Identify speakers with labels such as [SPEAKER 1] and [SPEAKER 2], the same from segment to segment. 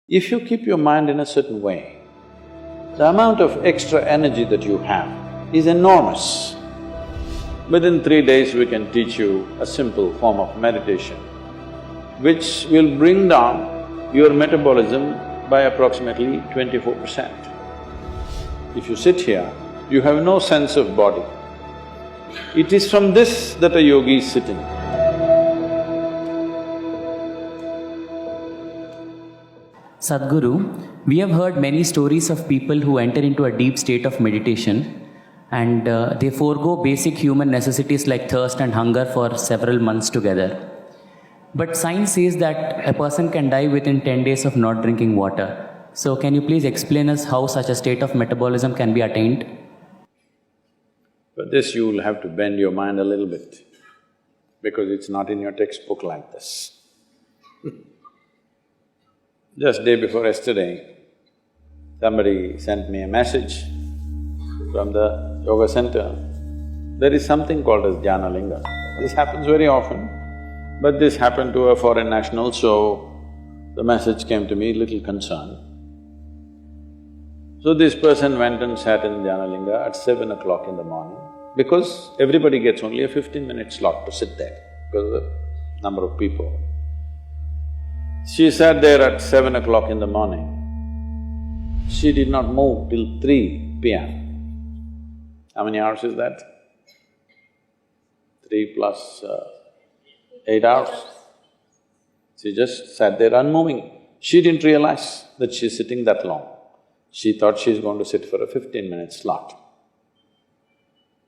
[SPEAKER 1] If you keep your mind in a certain way, the amount of extra energy that you have is enormous. Within 3 days, we can teach you a simple form of meditation, which will bring down your metabolism by approximately 24%. If you sit here, you have no sense of body. It is from this that a yogi is sitting.
[SPEAKER 2] Sadhguru, we have heard many stories of people who enter into a deep state of meditation and they forego basic human necessities like thirst and hunger for several months together. But science says that a person can die within 10 days of not drinking water. So can you please explain us how such a state of metabolism can be attained?
[SPEAKER 1] For this you will have to bend your mind a little bit, because it's not in your textbook like this. Just day before yesterday, somebody sent me a message from the yoga center. There is something called as Dhyana Linga. This happens very often, but this happened to a foreign national, so the message came to me little concerned. So this person went and sat in Dhyana Linga at 7 o'clock in the morning, because everybody gets only a 15-minute slot to sit there because of the number of people. She sat there at 7 o'clock in the morning. She did not move till 3 p.m. How many hours is that? 3 plus 8 hours. She just sat there unmoving. She didn't realize that she's sitting that long. She thought she's going to sit for a 15-minute slot.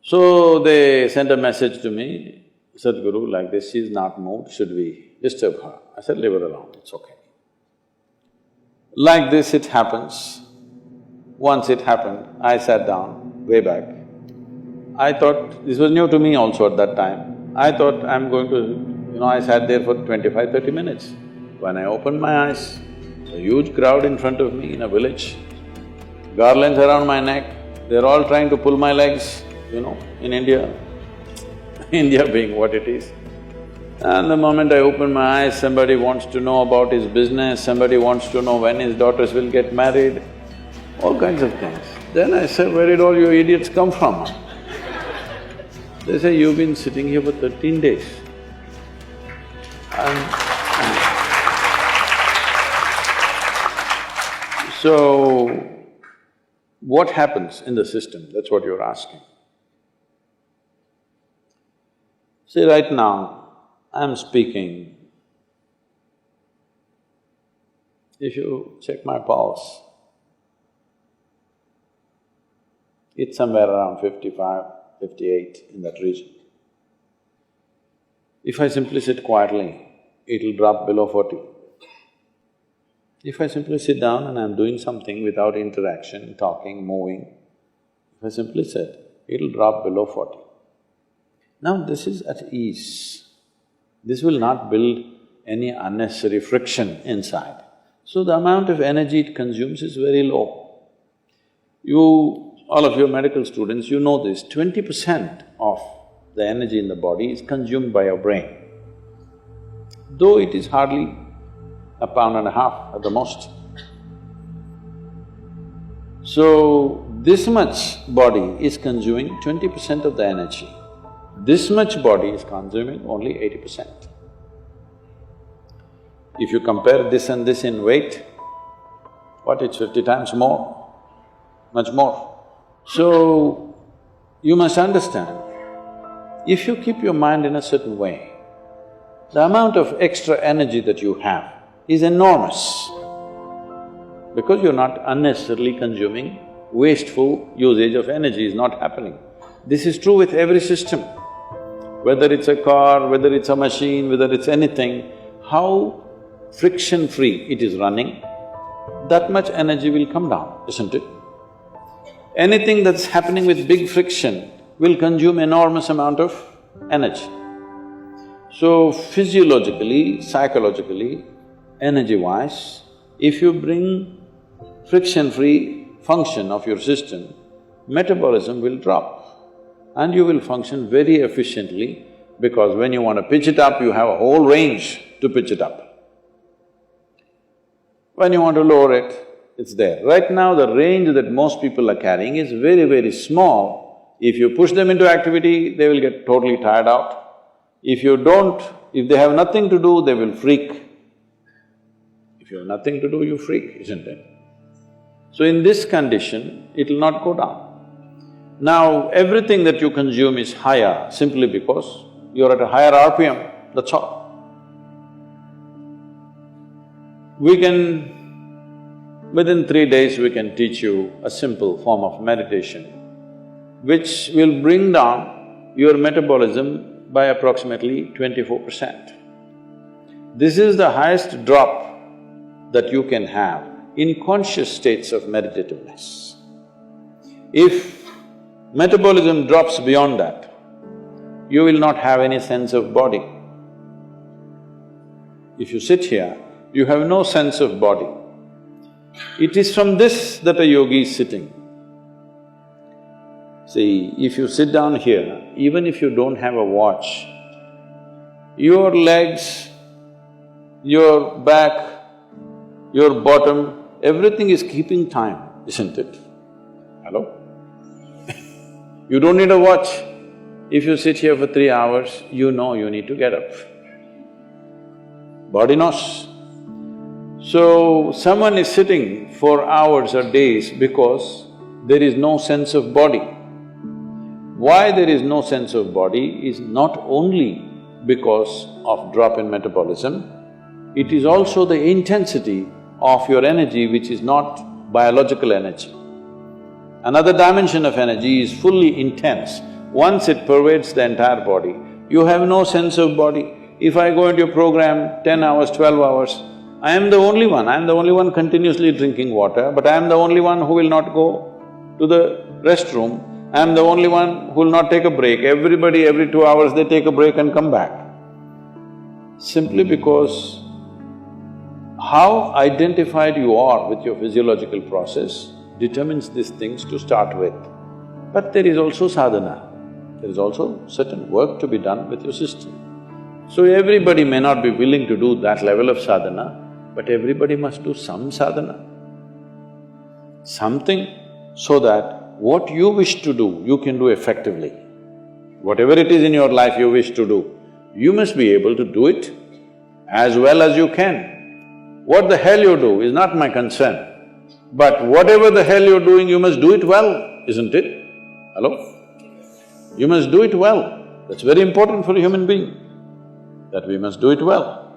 [SPEAKER 1] So they sent a message to me, Sadhguru, like this, she's not moved, should we disturb her? I said, leave her alone, it's okay. Like this it happens. Once it happened, I sat down way back. I thought… this was new to me also at that time. I thought I'm going to… I sat there for 25–30 minutes. When I opened my eyes, a huge crowd in front of me in a village, garlands around my neck, they're all trying to pull my legs, in India, India being what it is. And the moment I open my eyes, somebody wants to know about his business, somebody wants to know when his daughters will get married, all kinds of things. Then I say, where did all you idiots come from? They say, you've been sitting here for 13 days. So, what happens in the system? That's what you're asking. See, right now, I'm speaking. If you check my pulse, it's somewhere around 55, 58 in that region. If I simply sit quietly, it'll drop below 40. If I simply sit down and I'm doing something without interaction, talking, moving, if I simply sit, it'll drop below 40. Now this is at ease. This will not build any unnecessary friction inside. So the amount of energy it consumes is very low. All of you medical students, you know this, 20% of the energy in the body is consumed by your brain, though it is hardly a pound and a half at the most. So, this much body is consuming 20% of the energy. This much body is consuming only 80%. If you compare this and this in weight, what, it's 50 times more, much more. So, you must understand, if you keep your mind in a certain way, the amount of extra energy that you have is enormous, because you're not unnecessarily consuming, wasteful usage of energy is not happening. This is true with every system. Whether it's a car, whether it's a machine, whether it's anything, how friction-free it is running, that much energy will come down, isn't it? Anything that's happening with big friction will consume enormous amount of energy. So physiologically, psychologically, energy-wise, if you bring friction-free function of your system, metabolism will drop and you will function very efficiently, because when you want to pitch it up, you have a whole range to pitch it up. When you want to lower it, it's there. Right now, the range that most people are carrying is very, very small. If you push them into activity, they will get totally tired out. If you don't, if they have nothing to do, they will freak. If you have nothing to do, you freak, isn't it? So in this condition, it'll not go down. Now, everything that you consume is higher simply because you're at a higher RPM, that's all. Within 3 days, we can teach you a simple form of meditation which will bring down your metabolism by approximately 24%. This is the highest drop that you can have in conscious states of meditativeness. If metabolism drops beyond that, you will not have any sense of body. If you sit here, you have no sense of body. It is from this that a yogi is sitting. See, if you sit down here, even if you don't have a watch, your legs, your back, your bottom, everything is keeping time, isn't it? Hello? You don't need a watch. If you sit here for 3 hours, you know you need to get up. Body knows. So, someone is sitting for hours or days because there is no sense of body. Why there is no sense of body is not only because of drop in metabolism, it is also the intensity of your energy which is not biological energy. Another dimension of energy is fully intense. Once it pervades the entire body, you have no sense of body. If I go into a program 10 hours, 12 hours, I am the only one continuously drinking water, but I am the only one who will not go to the restroom, I am the only one who will not take a break. Everybody, every 2 hours they take a break and come back. Simply because how identified you are with your physiological process determines these things to start with. But there is also sadhana, there is also certain work to be done with your system. So everybody may not be willing to do that level of sadhana, but everybody must do some sadhana. Something so that what you wish to do, you can do effectively. Whatever it is in your life you wish to do, you must be able to do it as well as you can. What the hell you do is not my concern, but whatever the hell you're doing, you must do it well, isn't it? Hello? You must do it well. That's very important for a human being, that we must do it well.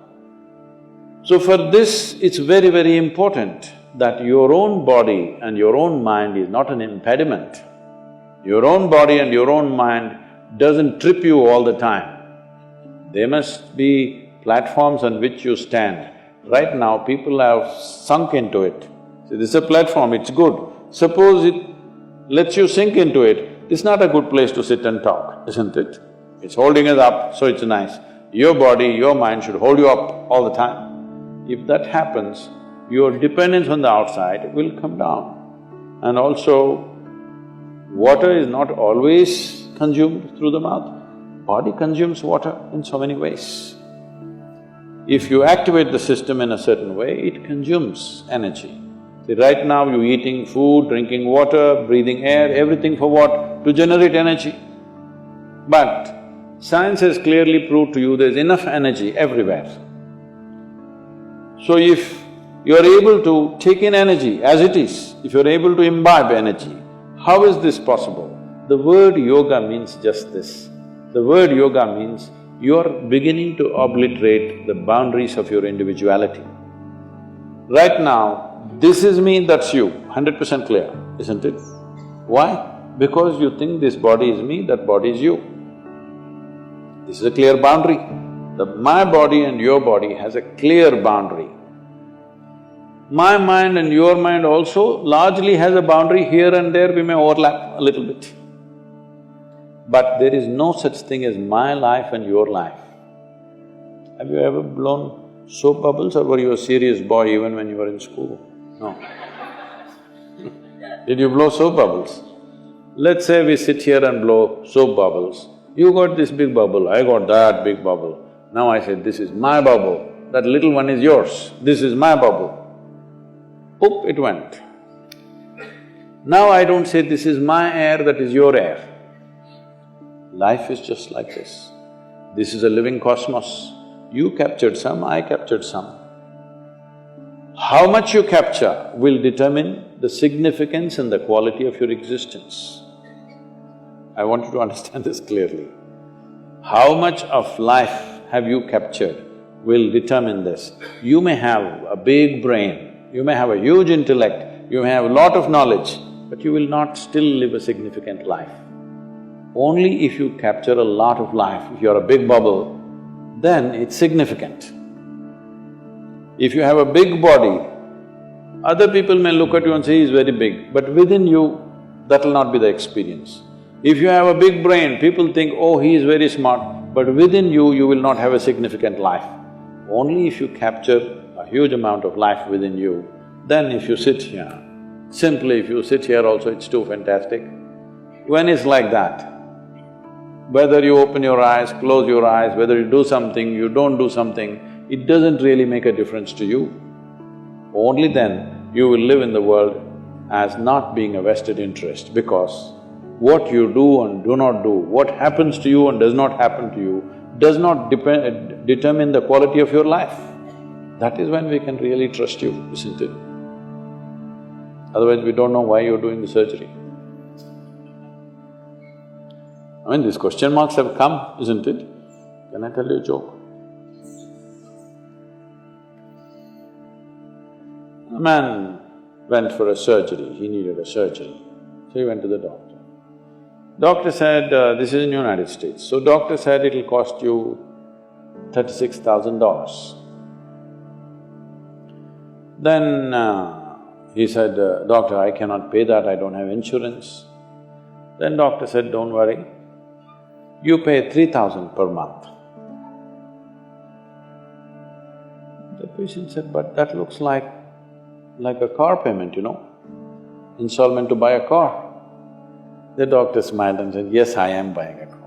[SPEAKER 1] So for this, it's very, very important that your own body and your own mind is not an impediment. Your own body and your own mind doesn't trip you all the time. They must be platforms on which you stand. Right now, people have sunk into it. See, this is a platform, it's good. Suppose it lets you sink into it, it's not a good place to sit and talk, isn't it? It's holding us up, so it's nice. Your body, your mind should hold you up all the time. If that happens, your dependence on the outside will come down. And also, water is not always consumed through the mouth. Body consumes water in so many ways. If you activate the system in a certain way, it consumes energy. See, right now you're eating food, drinking water, breathing air, everything for what? To generate energy. But science has clearly proved to you there's enough energy everywhere. So if you're able to take in energy as it is, if you're able to imbibe energy, how is this possible? The word yoga means just this. The word yoga means you're beginning to obliterate the boundaries of your individuality. Right now, this is me, that's you, 100% clear, isn't it? Why? Because you think this body is me, that body is you. This is a clear boundary. My body and your body has a clear boundary. My mind and your mind also largely has a boundary. Here and there we may overlap a little bit. But there is no such thing as my life and your life. Have you ever blown soap bubbles, or were you a serious boy even when you were in school? No. Did you blow soap bubbles? Let's say we sit here and blow soap bubbles. You got this big bubble, I got that big bubble. Now I say, this is my bubble, that little one is yours, this is my bubble. Poop, it went. Now I don't say this is my air, that is your air. Life is just like this. This is a living cosmos. You captured some, I captured some. How much you capture will determine the significance and the quality of your existence. I want you to understand this clearly. How much of life have you captured will determine this. You may have a big brain, you may have a huge intellect, you may have a lot of knowledge, but you will not still live a significant life. Only if you capture a lot of life, if you're a big bubble, then it's significant. If you have a big body, other people may look at you and say, he's very big, but within you, that'll not be the experience. If you have a big brain, people think, oh, he is very smart, but within you, you will not have a significant life. Only if you capture a huge amount of life within you, then if you sit here, simply if you sit here also, it's too fantastic. When it's like that, whether you open your eyes, close your eyes, whether you do something, you don't do something, it doesn't really make a difference to you. Only then you will live in the world as not being a vested interest, because what you do and do not do, what happens to you and does not happen to you, does not determine the quality of your life. That is when we can really trust you, isn't it? Otherwise we don't know why you're doing the surgery. I mean, these question marks have come, isn't it? Can I tell you a joke? A man went for a surgery, he needed a surgery, so he went to the doctor. Doctor said, this is in United States, so doctor said it'll cost you $36,000. Then he said, doctor, I cannot pay that, I don't have insurance. Then doctor said, don't worry, you pay $3,000 per month. The patient said, but that looks like a car payment, installment to buy a car. The doctor smiled and said, yes, I am buying a car.